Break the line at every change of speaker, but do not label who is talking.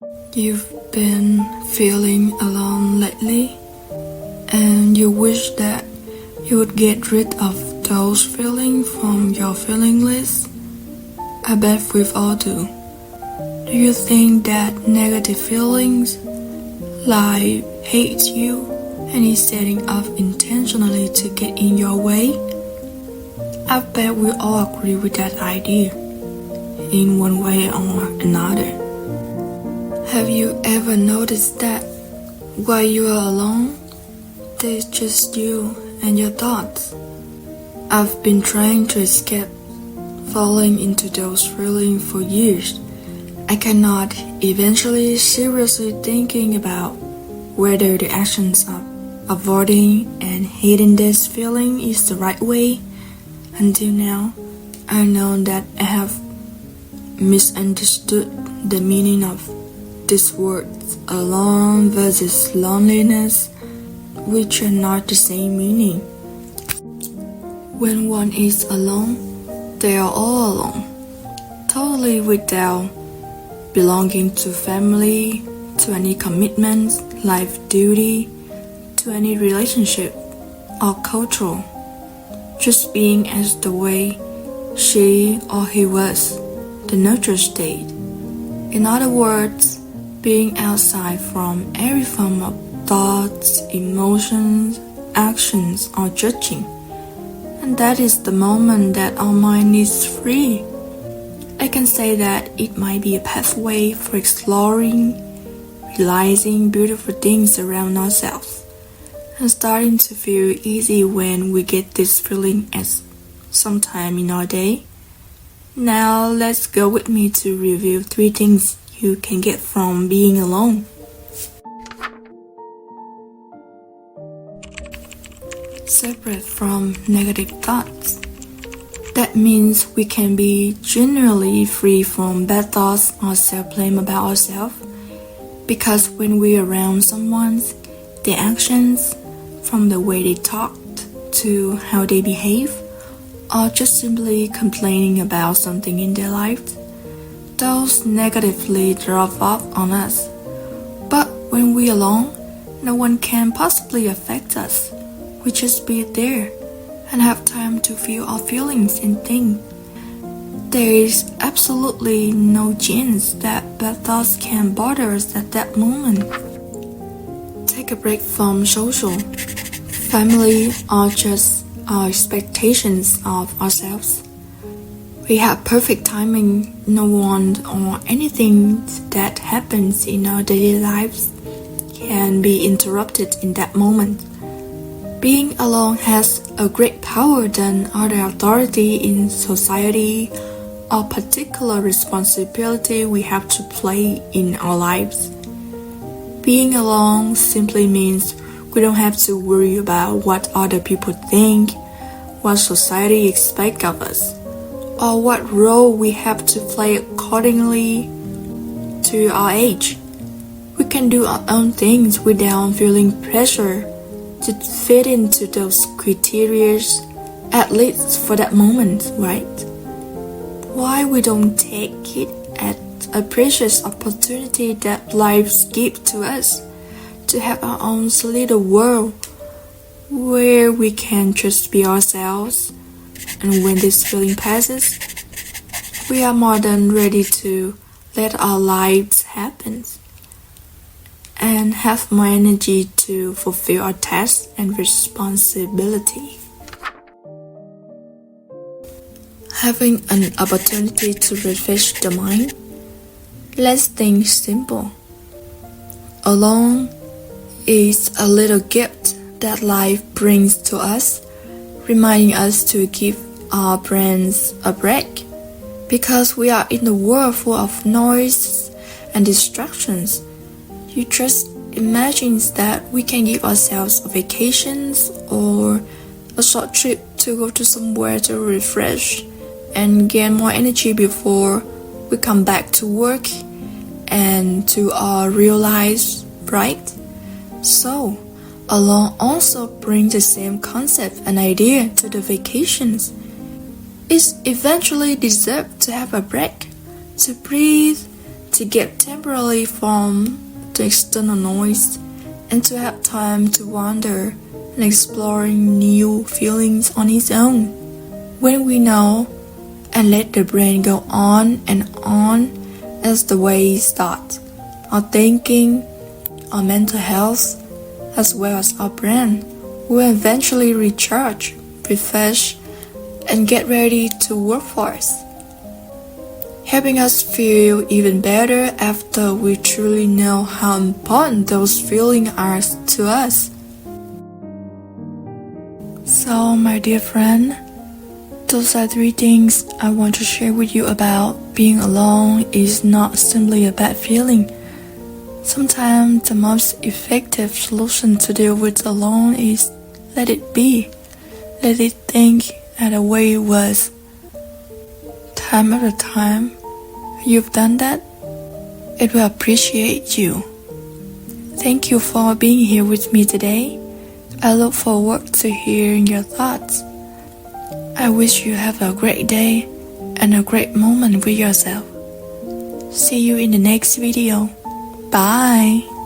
You've been feeling alone lately, and you wish that you would get rid of those feelings from your feeling list. I bet we've all do. Do you think that negative feelings, like hate you, and is setting up intentionally to get in your way? I bet we all agree with that idea, in one way or another. Have you ever noticed that while you are alone, there's just you and your thoughts? I've been trying to escape falling into those feelings for years. I cannot eventually seriously thinking about whether the actions of avoiding and hating this feeling is the right way. Until now, I know that I have misunderstood the meaning of these words alone versus loneliness, which are not the same meaning. When one is alone, they are all alone, totally without belonging to family, to any commitments, life duty, to any relationship or cultural, just being as the way she or he was, the neutral state. In other words, being outside from every form of thoughts, emotions, actions, or judging. And that is the moment that our mind is free. I can say that it might be a pathway for exploring, realizing beautiful things around ourselves, and starting to feel easy when we get this feeling at some time in our day. Now let's go with me to review 3 things you can get from being alone. Separate from negative thoughts. That means we can be generally free from bad thoughts or self-blame about ourselves, because when we're around someone, their actions, from the way they talked to how they behave, or just simply complaining about something in their life, those negatively drop off on us. But when we're alone, no one can possibly affect us. We just be there and have time to feel our feelings and think. There is absolutely no chance that bad thoughts can bother us at that moment. Take a break from social, family, or just our expectations of ourselves. We have perfect timing. No one or anything that happens in our daily lives can be interrupted in that moment. Being alone has a great power than other authority in society or particular responsibility we have to play in our lives. Being alone simply means we don't have to worry about what other people think, what society expects of us, or what role we have to play accordingly to our age. We can do our own things without feeling pressure to fit into those criteria, at least for that moment, right? Why we don't take it as a precious opportunity that life gives to us to have our own little world where we can just be ourselves, and when this feeling passes, we are more than ready to let our lives happen and have more energy to fulfill our tasks and responsibility. Having an opportunity to refresh the mind. Let's think simple. Alone is a little gift that life brings to us, reminding us to give our brains a break, because we are in a world full of noise and distractions. You just imagine that we can give ourselves a vacation or a short trip to go to somewhere to refresh and gain more energy before we come back to work and to our real lives, right? So, alone also brings the same concept and idea to the vacations. It eventually deserves to have a break, to breathe, to get temporarily from the external noise and to have time to wander and exploring new feelings on its own. When we know and let the brain go on and on as the waves start, our thinking, our mental health, as well as our brain will eventually recharge, refresh, and get ready to work for us, helping us feel even better after we truly know how important those feelings are to us. So, my dear friend, those are 3 things I want to share with you about being alone is not simply a bad feeling. Sometimes the most effective solution to deal with alone is let it be. Let it think that the way it was. Time after time, you've done that, it will appreciate you. Thank you for being here with me today. I look forward to hearing your thoughts. I wish you have a great day and a great moment with yourself. See you in the next video. Bye.